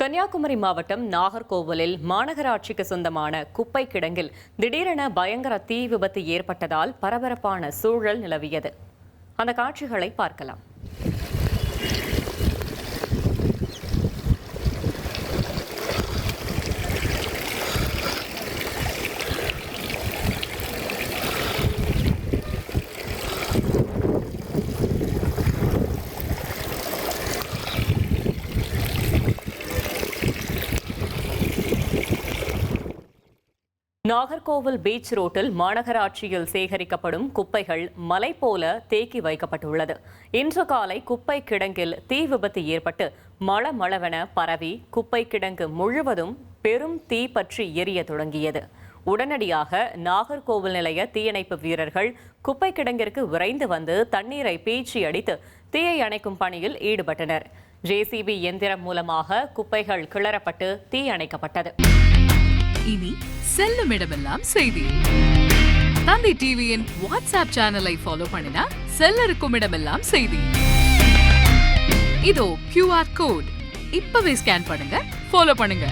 கன்னியாகுமரி மாவட்டம் நாகர்கோவிலில் மாநகராட்சிக்கு சொந்தமான குப்பை கிடங்கில் திடீரென பயங்கர தீ விபத்து ஏற்பட்டதால் பரபரப்பான சூழல் நிலவியது. அந்த காட்சிகளை பார்க்கலாம். நாகர்கோவில் பீச் ரோட்டில் மாநகராட்சியில் சேகரிக்கப்படும் குப்பைகள் மலை போல தேக்கி வைக்கப்பட்டுள்ளது. இன்று காலை குப்பை கிடங்கில் தீ விபத்து ஏற்பட்டு மளமளவென பரவி குப்பை கிடங்கு முழுவதும் பெரும் தீ பற்றி எரிய தொடங்கியது. உடனடியாக நாகர்கோவில் நிலைய தீயணைப்பு வீரர்கள் குப்பை கிடங்கிற்கு விரைந்து வந்து தண்ணீரை பீச்சி அடித்து தீயை அணைக்கும் பணியில் ஈடுபட்டனர். JCB எந்திரம் மூலமாக குப்பைகள் கிளறப்பட்டு தீ அணைக்கப்பட்டது. இனி செல்லும் இடமெல்லாம் செய்தி. தந்தி டிவியின் வாட்ஸ்அப் சேனலை ஃபாலோ பண்ணினா செல்ல இருக்கும் இடமெல்லாம் செய்தி. இதோ QR கோட் இப்பவே ஸ்கேன் பண்ணுங்க, ஃபாலோ பண்ணுங்க.